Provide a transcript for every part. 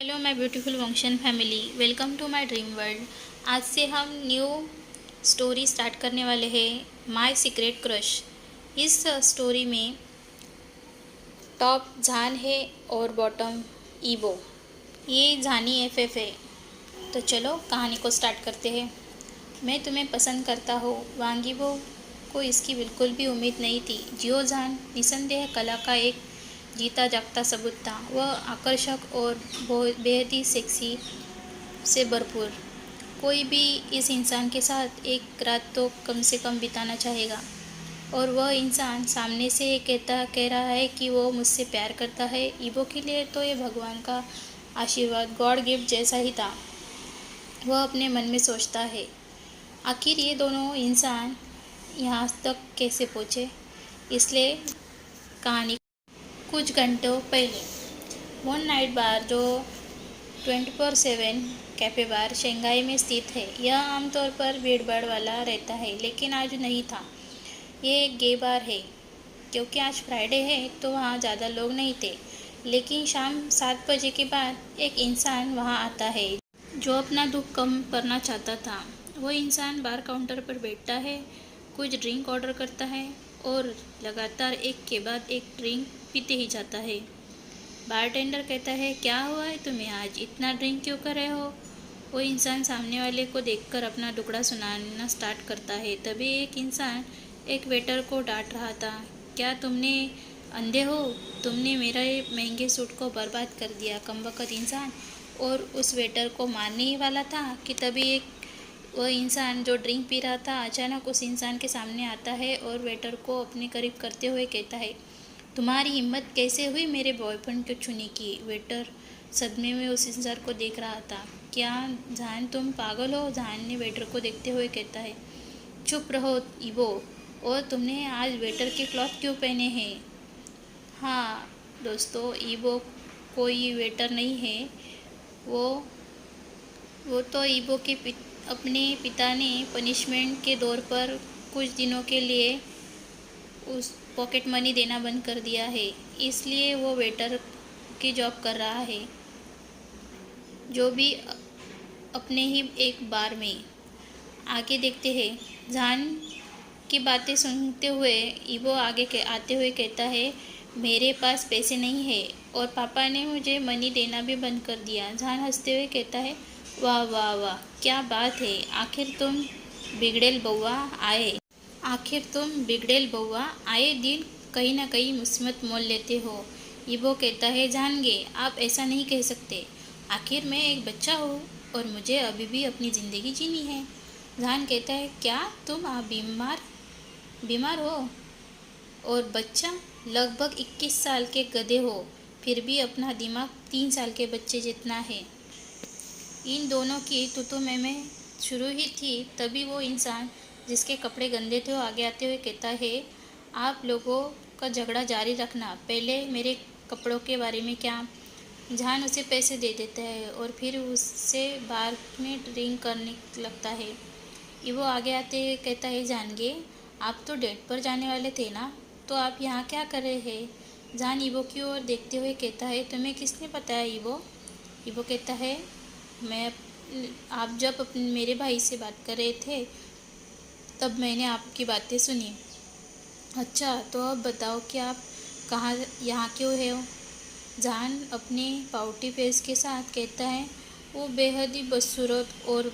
Hello my beautiful वंशन family, welcome to my dream world. आज से हम न्यू स्टोरी स्टार्ट करने वाले हैं, माय सीक्रेट क्रश। इस स्टोरी में टॉप जान है और बॉटम ईबो। ये जानी एफएफ है। तो चलो कहानी को स्टार्ट करते हैं। मैं तुम्हें पसंद करता हूँ, वांगीबो को इसकी बिल्कुल भी उम्मीद नहीं थी। जियो जान निसंदेह कला का एक जीता जागता सबूत था। वह आकर्षक और बेहद ही सेक्सी से भरपूर। कोई भी इस इंसान के साथ एक रात तो कम से कम बिताना चाहेगा, और वह इंसान सामने से कह रहा है कि वो मुझसे प्यार करता है। ईबो के लिए तो ये भगवान का आशीर्वाद, गॉड गिफ्ट जैसा ही था। वह अपने मन में सोचता है, आखिर ये दोनों इंसान यहाँ तक कैसे पहुँचे। इसलिए कहानी कुछ घंटों पहले वन नाइट बार, जो 24/7 कैफ़े बार शंघाई में स्थित है। यह आमतौर पर भीड़ भाड़ वाला रहता है, लेकिन आज नहीं था। ये एक गे बार है। क्योंकि आज फ्राइडे है तो वहाँ ज़्यादा लोग नहीं थे, लेकिन शाम 7 बजे के बाद एक इंसान वहाँ आता है जो अपना दुख कम करना चाहता था। वो इंसान बार काउंटर पर बैठता है, कुछ ड्रिंक ऑर्डर करता है और लगातार एक के बाद एक ड्रिंक पीते ही जाता है। बारटेंडर कहता है, क्या हुआ है तुम्हें, आज इतना ड्रिंक क्यों कर रहे हो। वो इंसान सामने वाले को देखकर अपना टुकड़ा सुनाना स्टार्ट करता है। तभी एक इंसान एक वेटर को डांट रहा था, क्या तुमने अंधे हो, तुमने मेरे महंगे सूट को बर्बाद कर दिया, कमबख्त इंसान। और उस वेटर को मारने ही वाला था कि तभी एक वह इंसान जो ड्रिंक पी रहा था अचानक उस इंसान के सामने आता है और वेटर को अपने करीब करते हुए कहता है, तुम्हारी हिम्मत कैसे हुई मेरे बॉयफ्रेंड को छूने की। वेटर सदमे में उस इंसान को देख रहा था। क्या जान तुम पागल हो, जान ने वेटर को देखते हुए कहता है। चुप रहो ईबो, और तुमने आज वेटर के क्लॉथ क्यों पहने हैं। हाँ दोस्तों, ईबो कोई वेटर नहीं है। वो वो तो ईबो के अपने पिता ने पनिशमेंट के दौर पर कुछ दिनों के लिए उस पॉकेट मनी देना बंद कर दिया है, इसलिए वो वेटर की जॉब कर रहा है, जो भी अपने ही एक बार में। आगे देखते हैं। जान की बातें सुनते हुए ईबो आगे के आते हुए कहता है, मेरे पास पैसे नहीं है और पापा ने मुझे मनी देना भी बंद कर दिया। जान हंसते हुए कहता है, वाह वाह वाह, क्या बात है, आखिर तुम बिगड़ेल बउआ आए दिन कहीं ना कहीं मुसीबत मोल लेते हो। ईबो कहता है, जानगे आप ऐसा नहीं कह सकते, आखिर मैं एक बच्चा हूँ और मुझे अभी भी अपनी ज़िंदगी जीनी है। जान कहता है, क्या तुम आप बीमार हो और बच्चा लगभग 21 साल के गधे हो, फिर भी अपना दिमाग 3 साल के बच्चे जितना है। इन दोनों की तुतु में शुरू ही थी। तभी वो इंसान जिसके कपड़े गंदे थे वो आगे आते हुए कहता है, आप लोगों का झगड़ा जारी रखना, पहले मेरे कपड़ों के बारे में क्या। जान उसे पैसे दे देता है और फिर उससे बार में ड्रिंक करने लगता है। वो आगे आते हुए कहता है, जानगे आप तो डेट पर जाने वाले थे ना, तो आप यहाँ क्या कर रहे हैं। जान ईबो की ओर देखते हुए कहता है, तुम्हें किसने बताया ईबो। ईबो कहता है, मैं आप जब अपने मेरे भाई से बात कर रहे थे तब मैंने आपकी बातें सुनी। अच्छा, तो अब बताओ कि आप कहाँ यहाँ क्यों हो। जान अपने पाउटी फेस के साथ कहता है, वो बेहद ही बदसूरत और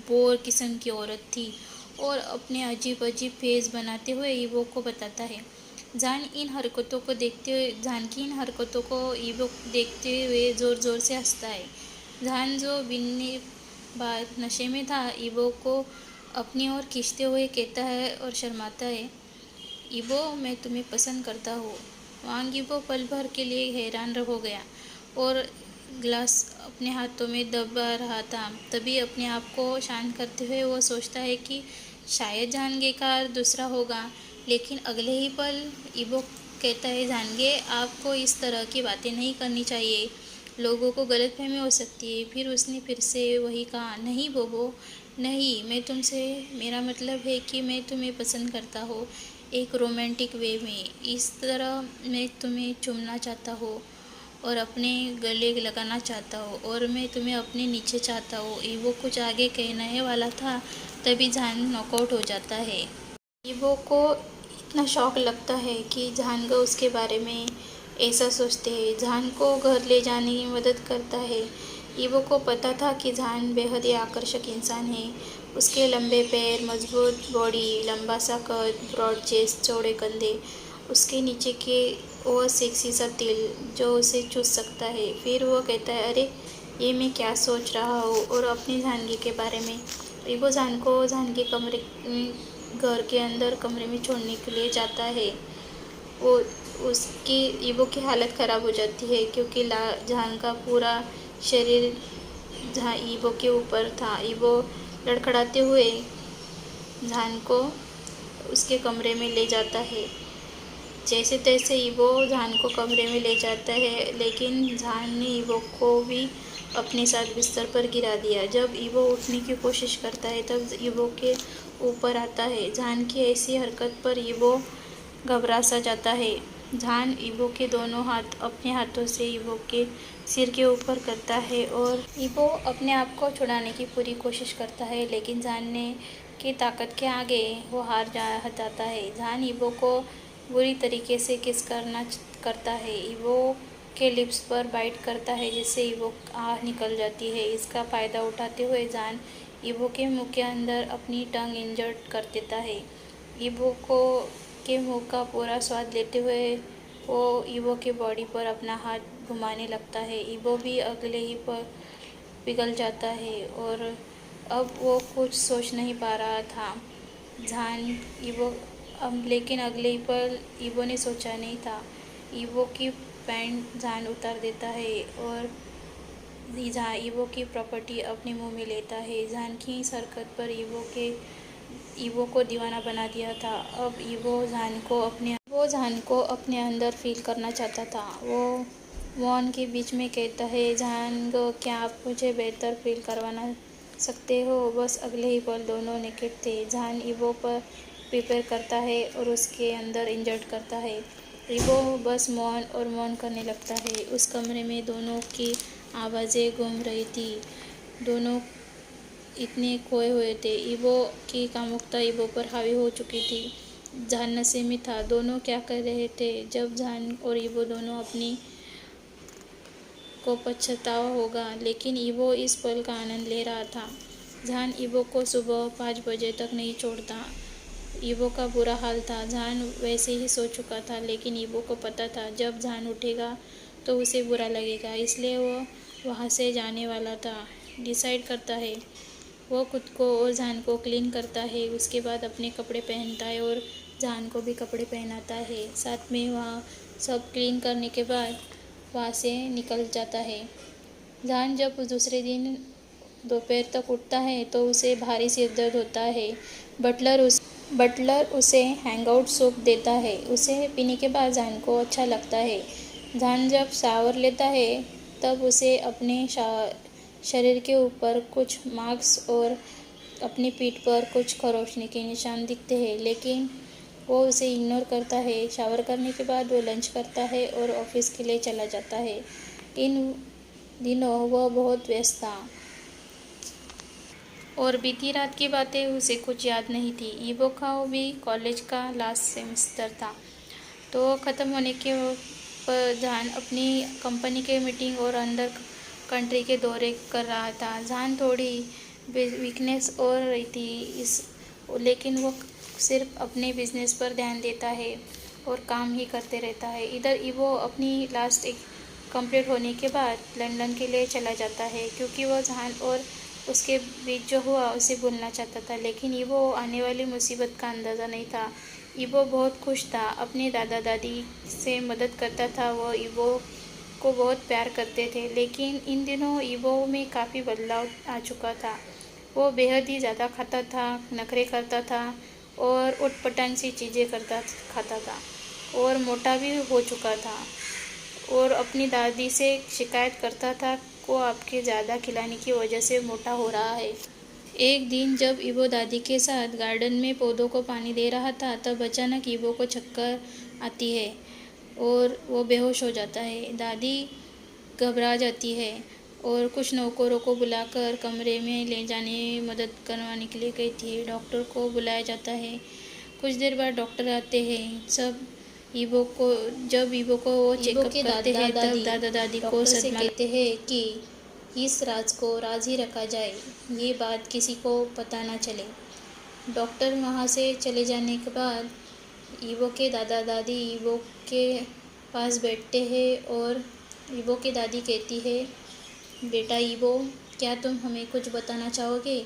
बोर किस्म की औरत थी, और अपने अजीब अजीब फेस बनाते हुए ईबो को बताता है। जान की इन हरकतों को ईबो देखते हुए ज़ोर ज़ोर से हंसता है। जान जो बिन्नी बात नशे में था, ईबो को अपनी ओर खींचते हुए कहता है और शर्माता है, ईबो मैं तुम्हें पसंद करता हूँ। वांग ईबो पल भर के लिए हैरान हो गया और ग्लास अपने हाथों में दबा रहा था। तभी अपने आप को शांत करते हुए वो सोचता है कि शायद जानगे का दूसरा होगा, लेकिन अगले ही पल ईबो कहता है, जानगे आपको इस तरह की बातें नहीं करनी चाहिए, लोगों को गलतफहमी हो सकती है। फिर उसने फिर से वही कहा, नहीं बोबो नहीं, मेरा मतलब है कि मैं तुम्हें पसंद करता हूँ, एक रोमांटिक वे में, इस तरह मैं तुम्हें चूमना चाहता हूँ और अपने गले लगाना चाहता हो और मैं तुम्हें अपने नीचे चाहता हूँ। ईवो कुछ आगे कहने वाला था, तभी जान नॉकआउट हो जाता है। ईवो को इतना शौक लगता है कि जान को उसके बारे में ऐसा सोचते हैं। जान को घर ले जाने की मदद करता है। ईवो को पता था कि जान बेहद ही आकर्षक इंसान है। उसके लंबे पैर, मजबूत बॉडी, लंबा सा कद, ब्रॉड चेस्ट, चौड़े कंधे, उसके नीचे के वो सेक्सी सा तिल जो उसे चूस सकता है। फिर वो कहता है, अरे ये मैं क्या सोच रहा हूँ, और अपनी जानगी के बारे में। ईवो जान को जान के कमरे घर के अंदर कमरे में छोड़ने के लिए जाता है। वो उसकी ईवो की हालत ख़राब हो जाती है क्योंकि जहान का पूरा शरीर जहाँ ईवो के ऊपर था। ईवो लड़खड़ाते हुए जहान को उसके कमरे में ले जाता है। जैसे तैसे ईवो जहान को कमरे में ले जाता है, लेकिन जहान ने ईवो को भी अपने साथ बिस्तर पर गिरा दिया। जब ईवो उठने की कोशिश करता है तब ईवो के ऊपर आता है। जहान की ऐसी हरकत पर ईवो घबरा सा जाता है। जहान ईवो के दोनों हाथ अपने हाथों से ईवो के सिर के ऊपर करता है और ईवो अपने आप को छुड़ाने की पूरी कोशिश करता है, लेकिन जहान ने की ताकत के आगे वो हार जाता है। जहान ईवो को बुरी तरीके से किस करता है। ईवो के लिप्स पर बाइट करता है जिससे ईवो आह निकल जाती है। इसका फ़ायदा उठाते हुए जान ईवो के मुंह के अंदर अपनी टंग इंजर्ट कर देता है। ईवो को के मुंह का पूरा स्वाद लेते हुए वो ईवो के बॉडी पर अपना हाथ घुमाने लगता है। ईवो भी अगले ही पर पिघल जाता है और अब वो कुछ सोच नहीं पा रहा था। जान ईवो लेकिन अगले ही पल ईवो ने सोचा नहीं था। ईवो की पैंट जान उतार देता है और जहाँ ईवो की प्रॉपर्टी अपने मुंह में लेता है। जान की इस हरकत पर ईवो को दीवाना बना दिया था। अब वो जान को अपने अंदर फील करना चाहता था। वो वॉन के बीच में कहता है, जान को क्या आप मुझे बेहतर फील करवाना सकते हो? बस अगले ही पल दोनों नेकेड थे। जान ईवो पर प्रिपेयर करता है और उसके अंदर इंजर्ट करता है। ईवो बस मौन और मौन करने लगता है। उस कमरे में दोनों की आवाज़ें गूंज रही थी। दोनों इतने खोए हुए थे। ईवो की कामुकता ईवो पर हावी हो चुकी थी। जान नशे में था। दोनों क्या कर रहे थे? जब जान और ईवो दोनों अपनी को पछतावा होगा, लेकिन ईवो इस पल का आनंद ले रहा था। जान ईवो को सुबह 5 बजे तक नहीं छोड़ता। ईवो का बुरा हाल था। जान वैसे ही सो चुका था, लेकिन ईवो को पता था जब जान उठेगा तो उसे बुरा लगेगा, इसलिए वो वहाँ से जाने वाला था। डिसाइड करता है। वो खुद को और जान को क्लीन करता है। उसके बाद अपने कपड़े पहनता है और जान को भी कपड़े पहनाता है। साथ में वहाँ सब क्लीन करने के बाद वहाँ से निकल जाता है। जान जब दूसरे दिन दोपहर तक उठता है तो उसे भारी सिर दर्द होता है। बटलर उसे हैंगआउट सूप देता है। उसे पीने के बाद जान को अच्छा लगता है। जान जब शावर लेता है तब उसे अपने शरीर के ऊपर कुछ मार्क्स और अपनी पीठ पर कुछ खरोंचने के निशान दिखते हैं, लेकिन वो उसे इग्नोर करता है। शावर करने के बाद वो लंच करता है और ऑफिस के लिए चला जाता है। इन दिनों वह बहुत व्यस्त था और बीती रात की बातें उसे कुछ याद नहीं थी। ईवो का भी कॉलेज का लास्ट सेमेस्टर था, तो ख़त्म होने के पर जान अपनी कंपनी के मीटिंग और अंदर कंट्री के दौरे कर रहा था। जान थोड़ी वीकनेस और रही थी लेकिन वो सिर्फ अपने बिजनेस पर ध्यान देता है और काम ही करते रहता है। इधर ईवो अपनी लास्ट एक कंप्लीट होने के बाद लंदन के लिए चला जाता है क्योंकि वो जान और उसके बीच जो हुआ उसे भूलना चाहता था, लेकिन ईवो आने वाली मुसीबत का अंदाज़ा नहीं था। ईवो बहुत खुश था, अपने दादा दादी से मदद करता था। वो ईवो को बहुत प्यार करते थे, लेकिन इन दिनों ईवो में काफ़ी बदलाव आ चुका था। वो बेहद ही ज़्यादा खाता था, नखरे करता था और उटपटांग सी चीज़ें खाता था और मोटा भी हो चुका था और अपनी दादी से शिकायत करता था को आपके ज़्यादा खिलाने की वजह से मोटा हो रहा है। एक दिन जब ईवो दादी के साथ गार्डन में पौधों को पानी दे रहा था तब अचानक ईवो को चक्कर आती है और वो बेहोश हो जाता है। दादी घबरा जाती है और कुछ नौकरों को बुलाकर कमरे में ले जाने मदद करवाने के लिए कहती है। डॉक्टर को बुलाया जाता है। कुछ देर बाद डॉक्टर आते हैं। जब ईवो को वो चेकअप करते हैं तब दादा दादी को सदमा कहते हैं कि इस राज को राज ही रखा जाए, ये बात किसी को पता ना चले। डॉक्टर वहाँ से चले जाने के बाद ईवो के दादा दादी ईवो के पास बैठते हैं और ईवो की दादी कहती है, बेटा ईवो, क्या तुम हमें कुछ बताना चाहोगे?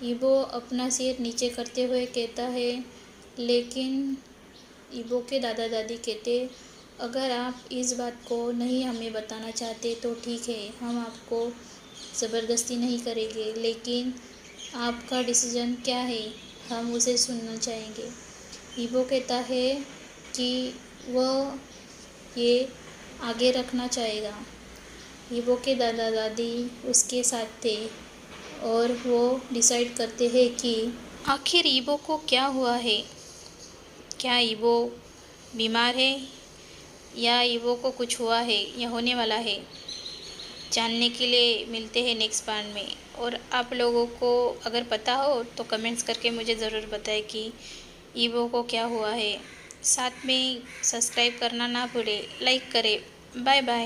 ईवो अपना सिर नीचे करते हुए कहता है, लेकिन ईवो के दादा दादी कहते, अगर आप इस बात को नहीं हमें बताना चाहते तो ठीक है, हम आपको ज़बरदस्ती नहीं करेंगे, लेकिन आपका डिसीजन क्या है, हम उसे सुनना चाहेंगे। ईवो कहता है कि वह ये आगे रखना चाहेगा। ईवो के दादा दादी उसके साथ थे और वो डिसाइड करते हैं कि आखिर ईवो को क्या हुआ है। क्या ईवो बीमार है या ईवो को कुछ हुआ है या होने वाला है, जानने के लिए मिलते हैं नेक्स्ट पार्ट में। और आप लोगों को अगर पता हो तो कमेंट्स करके मुझे ज़रूर बताएं कि ईवो को क्या हुआ है। साथ में सब्सक्राइब करना ना भूलें, लाइक करें। Bye bye.